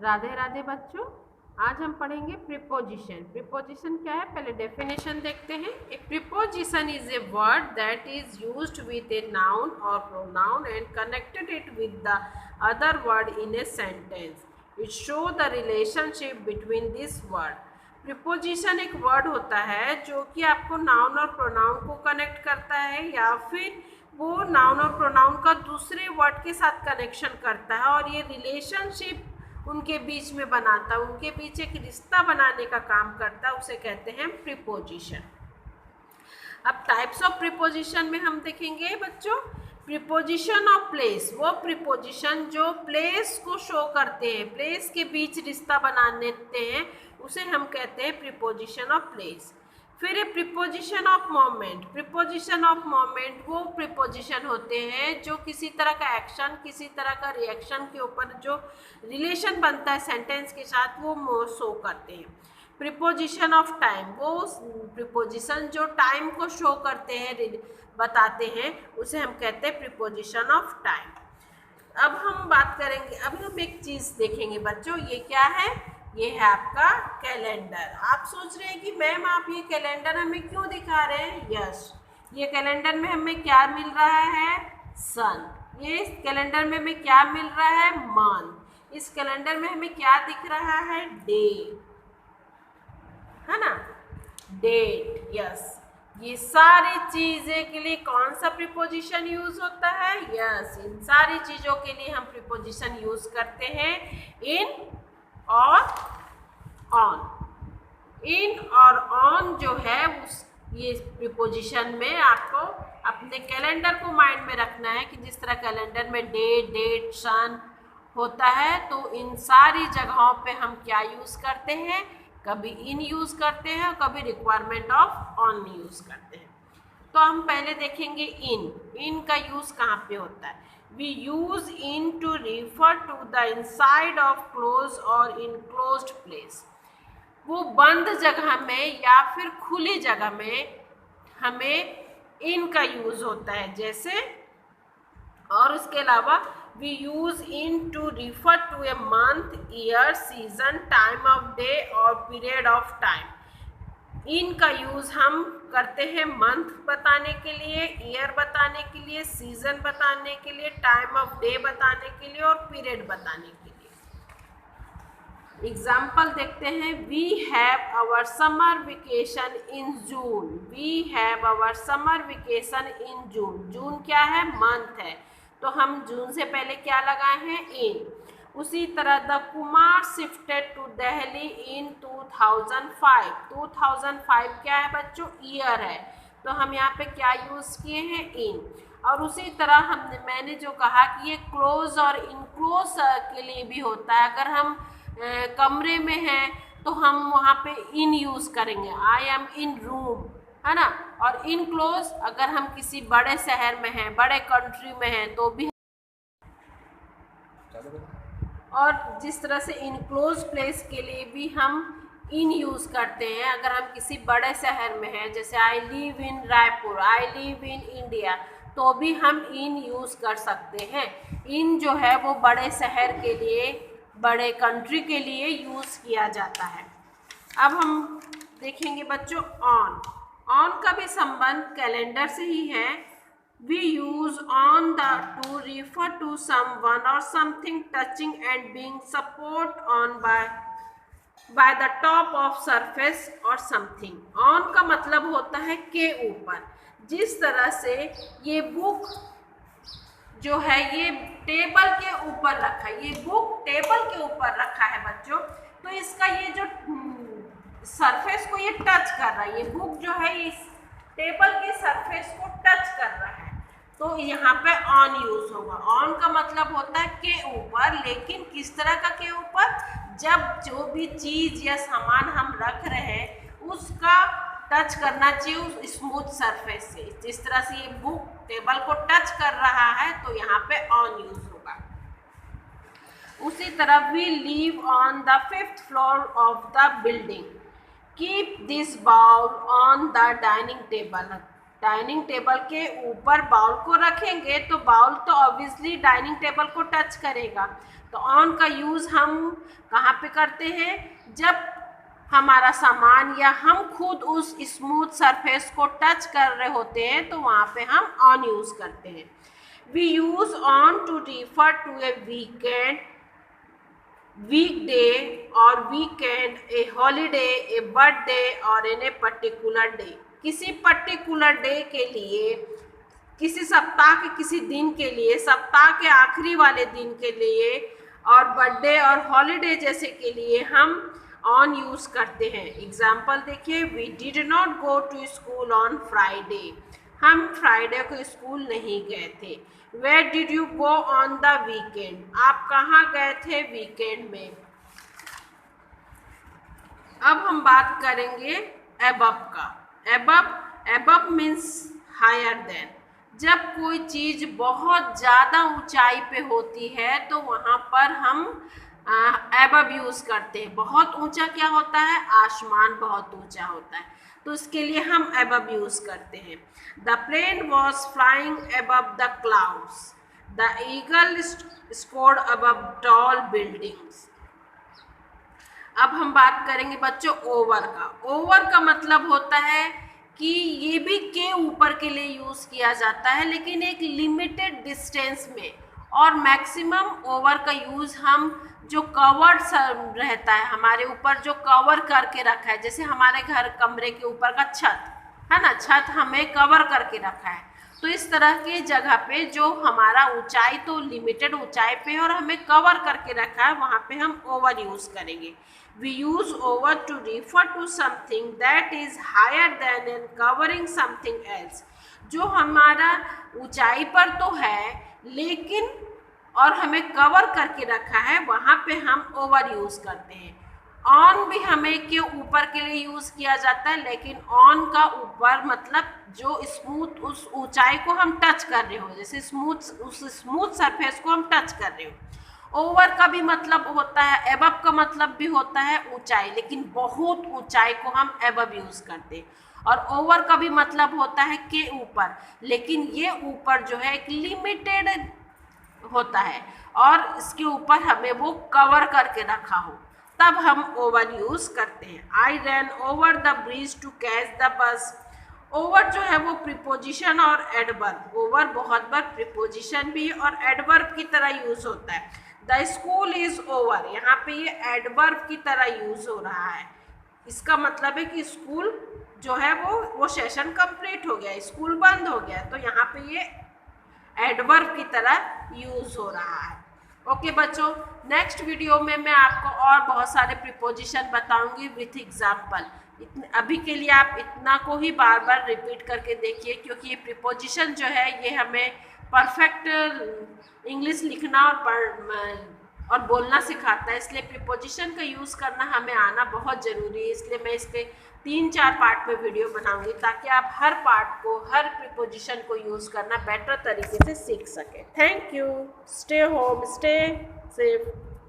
राधे राधे बच्चों। आज हम पढ़ेंगे प्रीपोजिशन। प्रीपोजिशन क्या है, पहले डेफिनेशन देखते हैं। A preposition is a word that is used with a noun और pronoun and connected it with the other word in a sentence. It show the relationship between this word. Preposition एक word होता है जो कि आपको noun और pronoun को connect करता है या फिर वो नाउन और प्रोनाउन का दूसरे वर्ड के साथ कनेक्शन करता है और ये रिलेशनशिप उनके बीच में बनाता है, उनके बीच एक रिश्ता बनाने का काम करता है, उसे कहते हैं प्रीपोजिशन। अब टाइप्स ऑफ प्रीपोजिशन में हम देखेंगे बच्चों, प्रीपोजिशन ऑफ प्लेस, वो प्रीपोजिशन जो प्लेस को शो करते हैं, प्लेस के बीच रिश्ता बना देते हैं, उसे हम कहते हैं प्रीपोजिशन ऑफ प्लेस। फिर preposition of moment. Preposition of moment वो प्रीपोजिशन होते हैं जो किसी तरह का एक्शन, किसी तरह का रिएक्शन के ऊपर जो रिलेशन बनता है सेंटेंस के साथ, वो शो करते हैं। प्रीपोजिशन ऑफ टाइम, वो प्रीपोजिशन जो टाइम को शो करते हैं, बताते हैं, उसे हम कहते हैं प्रीपोजिशन ऑफ टाइम। अब हम बात करेंगे, अब हम एक चीज़ देखेंगे बच्चों, ये क्या है, ये है आपका कैलेंडर। आप सोच रहे हैं कि मैम आप ये कैलेंडर हमें क्यों दिखा रहे हैं? यस, ये कैलेंडर में हमें क्या मिल रहा है? सन। ये इस कैलेंडर में हमें क्या मिल रहा है? मंथ। इस कैलेंडर में हमें क्या दिख रहा है? डे, है ना, डेट। यस, ये सारी चीजें के लिए कौन सा प्रीपोजिशन यूज होता है? यस, इन सारी चीजों के लिए हम प्रीपोजिशन यूज करते हैं इन और ऑन। इन और ऑन जो है उस ये प्रीपोजिशन में आपको अपने कैलेंडर को माइंड में रखना है कि जिस तरह कैलेंडर में डेट, सन होता है, तो इन सारी जगहों पे हम क्या यूज़ करते हैं? कभी इन यूज़ करते हैं और कभी रिक्वायरमेंट ऑफ ऑन यूज़ करते हैं। तो हम पहले देखेंगे इन का यूज़ कहाँ पे होता है। We use in to refer to the inside of closed or enclosed place। वो बंद जगह में या फिर खुली जगह में हमें इन का यूज होता है, जैसे, और उसके अलावा we use in to refer to a month, year, season, time of day और period of time। इन का यूज हम करते हैं मंथ बताने के लिए, ईयर बताने के लिए, सीजन बताने के लिए, टाइम ऑफ डे बताने के लिए और पीरियड बताने के लिए। एग्जाम्पल देखते हैं। We have our summer vacation in June. We have our summer vacation in June. June क्या है? मंथ है, तो हम जून से पहले क्या लगाए हैं? इन। उसी तरह the Kumar shifted to Delhi in 2005। 2005 क्या है बच्चों? ईयर है, तो हम यहाँ पे क्या यूज़ किए हैं? इन। और उसी तरह मैंने जो कहा कि ये क्लोज और इनक्लोज के लिए भी होता है। अगर हम कमरे में हैं तो हम वहाँ पे इन यूज़ करेंगे, आई एम इन रूम, है ना। और इनक्लोज अगर हम किसी बड़े शहर में हैं, बड़े कंट्री में हैं, तो भी। और जिस तरह से इनक्लोज प्लेस के लिए भी हम इन यूज़ करते हैं। अगर हम किसी बड़े शहर में हैं, जैसे I live in Raipur, I live in India, तो भी हम इन यूज़ कर सकते हैं। इन जो है वो बड़े शहर के लिए, बड़े कंट्री के लिए यूज़ किया जाता है। अब हम देखेंगे बच्चों ऑन। ऑन का भी संबंध कैलेंडर से ही है। We use on the to refer to someone or something touching and being support on by the top of surface or something। on का मतलब होता है के ऊपर। जिस तरह से ये बुक जो है ये टेबल के ऊपर रखा है, ये बुक टेबल के ऊपर रखा है बच्चों, तो इसका ये जो सरफेस को ये टच कर रहा है, ये बुक जो है इस टेबल के सरफेस को टच कर रहा है, तो यहाँ पे ऑन यूज होगा। ऑन का मतलब होता है के ऊपर, लेकिन किस तरह का के ऊपर? जब जो भी चीज या सामान हम रख रहे हैं उसका टच करना चाहिए उस स्मूथ सरफेस से। जिस तरह से ये बुक टेबल को टच कर रहा है, तो यहाँ पे ऑन यूज होगा। उसी तरह we live on the 5th floor of the building. Keep this bowl on the dining table. Dining table के ऊपर बाउल को रखेंगे तो बाउल तो ऑब्वियसली डाइनिंग टेबल को टच करेगा। तो ऑन का यूज़ हम कहाँ पे करते हैं? जब हमारा सामान या हम खुद उस स्मूथ सरफेस को टच कर रहे होते हैं तो वहाँ पे हम ऑन यूज़ करते हैं। We use on to refer to a weekend, weekday or weekend, a holiday, a birthday or in a particular day। किसी पर्टिकुलर डे के लिए, किसी सप्ताह के किसी दिन के लिए, सप्ताह के आखिरी वाले दिन के लिए और बर्थडे और हॉलीडे जैसे के लिए हम ऑन यूज़ करते हैं। एग्जाम्पल देखिए, we did not go to school on Friday, हम फ्राइडे को स्कूल नहीं गए थे। Where did you go on the weekend, आप कहाँ गए थे वीकेंड में। अब हम बात करेंगे एबव का। Above means higher than. जब कोई चीज़ बहुत ज़्यादा ऊंचाई पे होती है तो वहाँ पर हम एबव यूज़ करते हैं। बहुत ऊंचा क्या होता है? आसमान बहुत ऊंचा होता है, तो इसके लिए हम एबव यूज़ करते हैं। The plane was flying above the clouds, the eagle soared above tall buildings. अब हम बात करेंगे बच्चों ओवर का। ओवर का मतलब होता है कि ये भी के ऊपर के लिए यूज़ किया जाता है, लेकिन एक लिमिटेड डिस्टेंस में। और मैक्सिमम ओवर का यूज़ हम जो कवर्ड रहता है, हमारे ऊपर जो कवर करके रखा है, जैसे हमारे घर कमरे के ऊपर का छत है ना, छत हमें कवर करके रखा है, तो इस तरह के जगह पे जो हमारा ऊंचाई तो लिमिटेड ऊंचाई पे और हमें कवर करके रखा है, वहाँ पे हम ओवर यूज़ करेंगे। We use over to refer to something that is higher than and covering something else। जो हमारा ऊंचाई पर तो है लेकिन और हमें कवर करके रखा है, वहाँ पे हम ओवर यूज़ करते हैं। ऑन भी हमें के ऊपर के लिए यूज़ किया जाता है, लेकिन ऑन का ऊपर मतलब जो स्मूथ उस ऊंचाई को हम टच कर रहे हो, जैसे उस स्मूथ सरफेस को हम टच कर रहे हो। ओवर का भी मतलब होता है, एबव का मतलब भी होता है ऊंचाई, लेकिन बहुत ऊंचाई को हम एबव यूज़ करते हैं। और ओवर का भी मतलब होता है के ऊपर, लेकिन ये ऊपर जो है एक लिमिटेड होता है और इसके ऊपर हमें वो कवर करके रखा हो, तब हम ओवर यूज़ करते हैं। I ran over the bridge to catch the bus. Over जो है वो प्रीपोजिशन और एडवर्ब, ओवर बहुत बार प्रीपोजिशन भी और एडवर्ब की तरह यूज़ होता है। द स्कूल इज़ ओवर, यहाँ पे ये एडवर्ब की तरह यूज़ हो रहा है। इसका मतलब है कि स्कूल जो है वो सेशन कंप्लीट हो गया, स्कूल बंद हो गया, तो यहाँ पे ये एडवर्ब की तरह यूज़ हो रहा है। ओके बच्चों, नेक्स्ट वीडियो में मैं आपको और बहुत सारे प्रीपोजिशन बताऊंगी विथ एग्जाम्पल। अभी के लिए आप इतना को ही बार बार रिपीट करके देखिए, क्योंकि ये प्रीपोजिशन जो है ये हमें परफेक्ट इंग्लिश लिखना और बोलना सिखाता है, इसलिए प्रीपोजिशन का यूज़ करना हमें आना बहुत ज़रूरी है। इसलिए मैं इसके 3-4 पार्ट में वीडियो बनाऊंगी ताकि आप हर पार्ट को, हर प्रीपोजिशन को यूज़ करना बेटर तरीके से सीख सकें। Thank you. Stay home, stay safe.